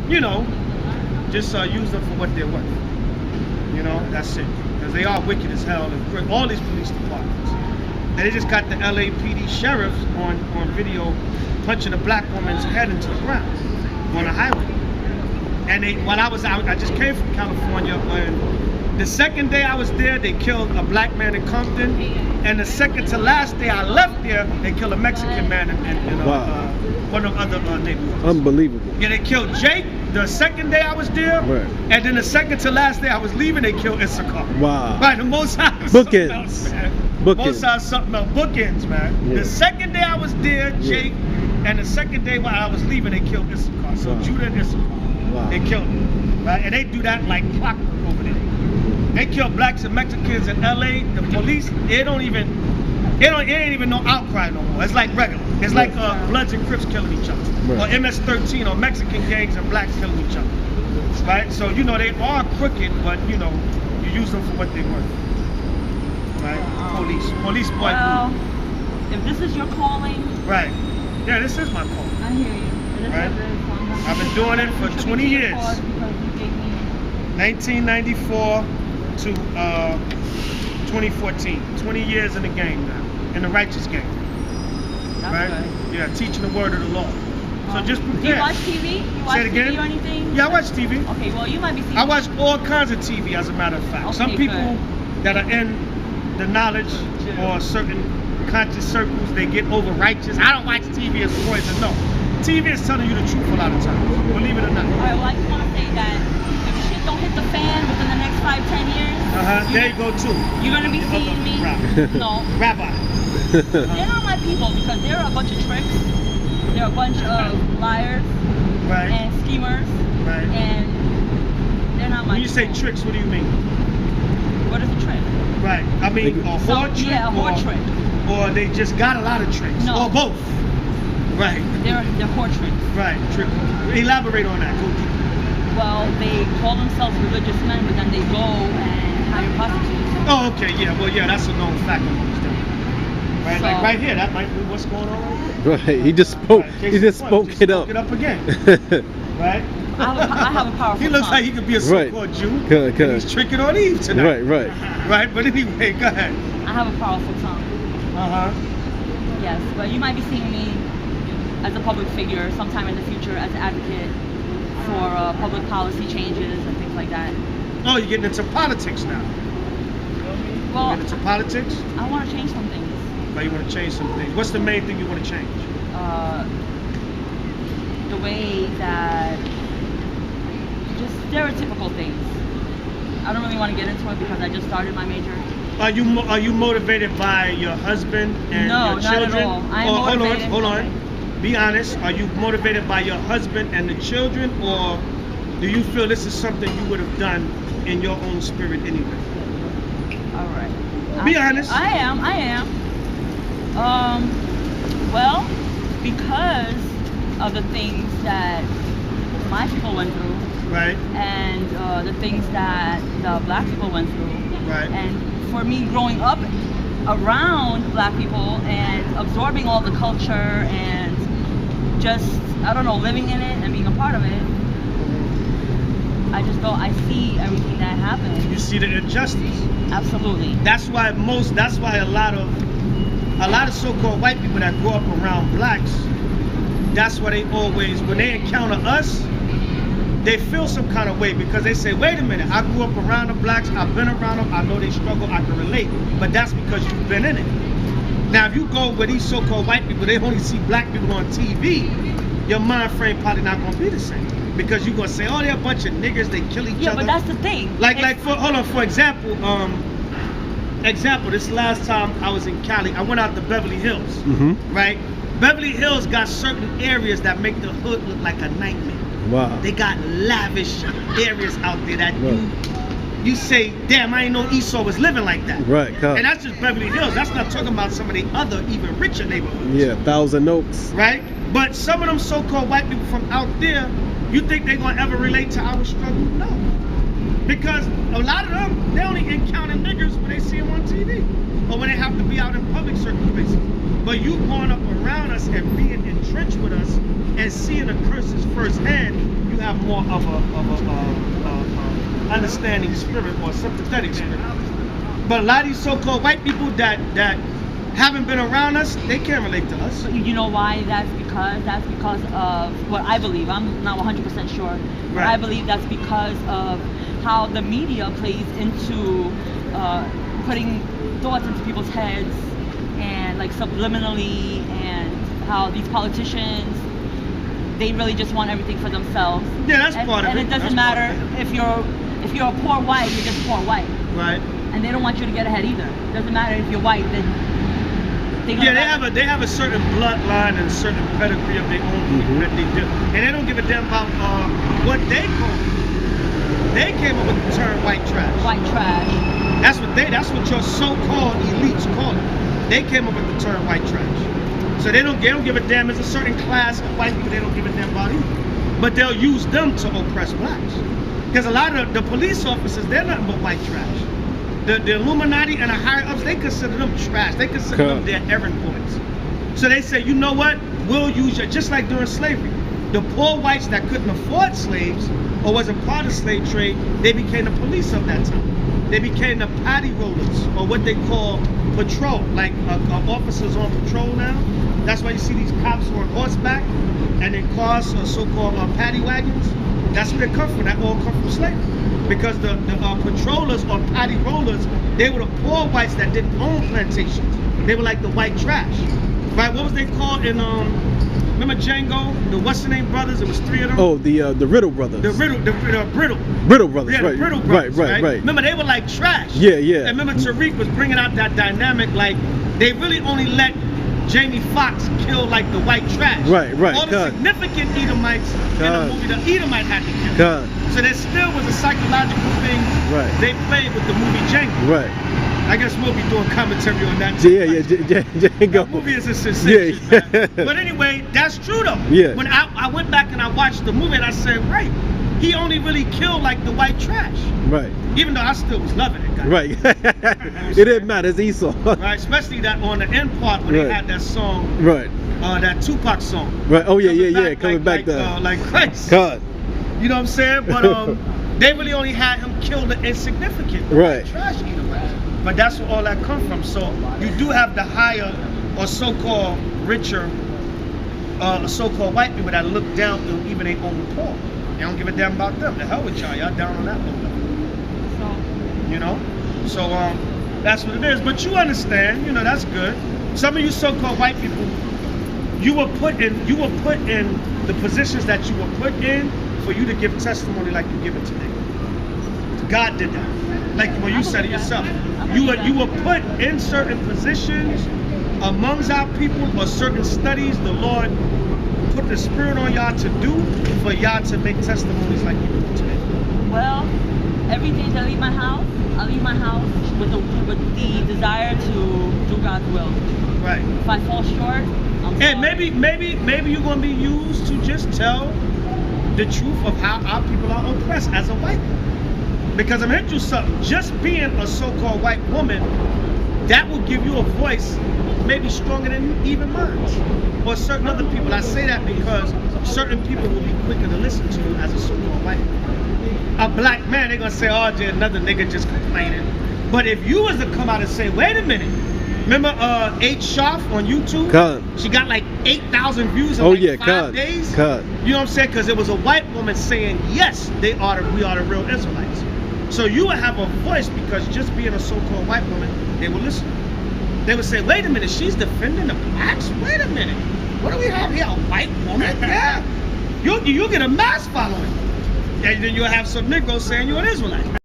you know, just use them for what they're worth. You know, that's it. Because they are wicked as hell in all these police departments. And they just got the LAPD sheriffs on video punching a black woman's head into the ground on a highway. And while I was out, I just came from California, and the second day I was there, they killed a black man in Compton. And the second to last day I left there, they killed a Mexican man in one of the other neighborhoods. Unbelievable. Yeah, they killed Jake the second day I was there. Right. And then the second to last day I was leaving, they killed Issachar. Wow. Right, the most high was Bookends. something else, man. Bookends. Most high something else. Bookends, man. Yeah. The second day I was there, Jake, and the second day while I was leaving, they killed Issachar. So Wow. Judah and Issachar. Wow. They killed them. Right? And they do that like clockwork over there. They kill blacks and Mexicans in LA. The police, it ain't even no outcry no more. It's like regular. It's like Bloods and Crips killing each other. Right. Or MS-13 or Mexican gangs and blacks killing each other. Right? So, you know, they are crooked, but, you know, you use them for what they're worth. Right? Police boy. Well, if this is your calling. Right. Yeah, this is my calling. I hear you. Right? I've been doing it for 20 years. 1994 to 2014. 20 years in the game now. In the righteous game. That's Right? good. Yeah, teaching the word of the Lord. So just prepare. Do you watch TV? You watch Say it again? TV or anything? Yeah, I watch TV. Okay, well, you might be seeing. I watch all kinds of TV, as a matter of fact. Okay, Some people good. that are in the knowledge or certain conscious circles, they get over righteous. I don't watch TV as poison. No. TV is telling you the truth a lot of times. Believe it or not. All right, well, I just want to say that if shit don't hit the fan within the next 5-10 years, There you go too. you're gonna be seeing me. No, Rabbi. they're not my people because they're a bunch of tricks. They're a bunch of liars Right. and schemers, Right. and they're not my When you say people. tricks, what do you mean? What is a trick? Right. I mean, a whore trick. Yeah, a whore or, trick. Or they just got a lot of tricks. No. Or both. Right. They're whore tricks. Right. Trick. Elaborate on that. Go deep. Well, they call themselves religious men, but then they go and hire prostitutes. Oh, okay. Yeah. Well, yeah. That's a known fact amongst them. Right. So- Like right here. That might be what's going on right here. Right. He just spoke. Right, He case just in spoke point, it up. Spoke it up again. Right. I have a powerful He looks tongue. like he could be a so-called Jew. Good, And good. he's tricking on Eve tonight. Right. Right. Right. But anyway, go ahead. I have a powerful tongue. Yes, but you might be seeing me as a public figure sometime in the future as an advocate for public policy changes and things like that. Oh, you're getting into politics now. Well, You're getting into politics? I want to change some things. Or you want to change some things? What's the main thing you want to change? The way that just stereotypical things. I don't really want to get into it because I just started my major. Are you motivated by your husband and No, your not at children? all. I'm Or motivated- hold on. Be honest. Are you motivated by your husband and the children, or do you feel this is something you would have done in your own spirit anyway? All right. Be honest. I am. Well, because of the things that my people went through, Right. and the things that the black people went through, Right. and for me growing up around black people and absorbing all the culture and just, I don't know, living in it and being a part of it, I see everything that happens. You see the injustice. Absolutely. That's why a lot of so-called white people that grow up around blacks, that's why they always, when they encounter us, they feel some kind of way because they say, wait a minute, I grew up around the blacks, I've been around them, I know they struggle, I can relate. But that's because you've been in it. Now, if you go with these so-called white people, they only see black people on TV, your mind frame probably not going to be the same. Because you're going to say, oh, they're a bunch of niggas, they kill each other. Yeah, but that's the thing. For example, this last time I was in Cali, I went out to Beverly Hills, right? Beverly Hills got certain areas that make the hood look like a nightmare. Wow. They got lavish areas out there that Right. you say, damn, I didn't know Esau was living like that. Right. And that's just Beverly Hills. That's not talking about some of the other, even richer neighborhoods. Yeah. Thousand Oaks. Right? But some of them so-called white people from out there, you think they're going to ever relate to our struggle? No. Because a lot of them, they only encounter niggers when they see them on TV. Or when they have to be out in public certain places. But you growing up around us and being entrenched with us and seeing the curses firsthand, you have more of a understanding spirit or sympathetic spirit. But a lot of these so-called white people that haven't been around us, they can't relate to us. You know why? That's because of what I believe. I'm not 100% sure. But Right. I believe that's because of how the media plays into putting thoughts into people's heads and like subliminally, and how these politicians, they really just want everything for themselves. Yeah, that's part of it. And it doesn't That's part matter of if you're a poor white, you're just poor white. Right. And they don't want you to get ahead either. It doesn't matter if you're white, then Yeah, they have a certain bloodline and a certain pedigree of their own people that they do, and they don't give a damn about what they call it. They came up with the term white trash. White trash. That's what your so-called elites call it. They came up with the term white trash. So they don't give a damn. There's a certain class of white people they don't give a damn about either. But they'll use them to oppress blacks. Because a lot of the police officers, they're nothing but white trash. The Illuminati and the higher ups, they consider them trash. They consider them their errand boys. So they say, you know what? We'll use you. Just like during slavery. The poor whites that couldn't afford slaves or wasn't part of the slave trade, they became the police of that time. They became the paddy rollers, or what they call patrol, like officers on patrol now. That's why you see these cops on horseback and in cars, or so-called paddy wagons. That's where they come from. That all come from slavery. Because the patrollers or paddy rollers, they were the poor whites that didn't own plantations. They were like the white trash. Right? What was they called in remember Django? The what's the name brothers? It was 3 of them. Oh, the Riddle brothers. The Brittle brothers. Yeah, right. the Brittle brothers, right. Remember, they were like trash. Yeah, yeah. And remember, Tariq was bringing out that dynamic. Like, they really only let Jamie Foxx kill like the white trash. Right. All the significant Edomites in the movie, the Edomite had to kill. So there still was a psychological thing they played with the movie Django. Right. I guess we'll be doing commentary on that. Django. That movie is a sensation, man. But anyway, that's true though. Yeah. When I went back and I watched the movie, and I said, right, he only really killed like the white trash. Right. Even though I still was loving it, guys. Right. It didn't matter. It's Esau. Right. Especially that on the end part when they had that song. Right. That Tupac song. Right. Oh yeah. Coming back there. Like Christ. God. You know what I'm saying? But they really only had him kill the insignificant. Right. Trash Edomites. But that's where all that come from. So you do have the higher or so-called richer, so-called white people that look down on even their own poor. They don't give a damn about them. The hell with y'all. Y'all down on that level. You know? So that's what it is. But you understand, you know, that's good. Some of you so-called white people, you were put in the positions that you were put in for you to give testimony like you give it today. God did that. Like when you said it yourself. You were put in certain positions amongst our people, or certain studies the Lord put the spirit on y'all to do for y'all to make testimonies like you do today. Well, every day that I leave my house with the desire to do God's will. Right. If I fall short, I'm sorry. And maybe you're gonna be used to just tell the truth of how our people are oppressed as a white woman. Because I'm into something. Just being a so-called white woman, that will give you a voice maybe stronger than even mine. Or certain other people. I say that because certain people will be quicker to listen to you as a so-called white woman. A black man, they're gonna say, oh, there's another nigga just complaining. But if you was to come out and say, wait a minute, remember H Sharp on YouTube? She got like 8,000 views in 5 days. You know what I'm saying? Because it was a white woman saying, yes, we are the real Israelites. So you would have a voice, because just being a so-called white woman, they would listen. They would say, wait a minute, she's defending the blacks? Wait a minute. What do we have here? A white woman? Yeah. You'll get a mass following. And then you'll have some Negroes saying you're an Israelite.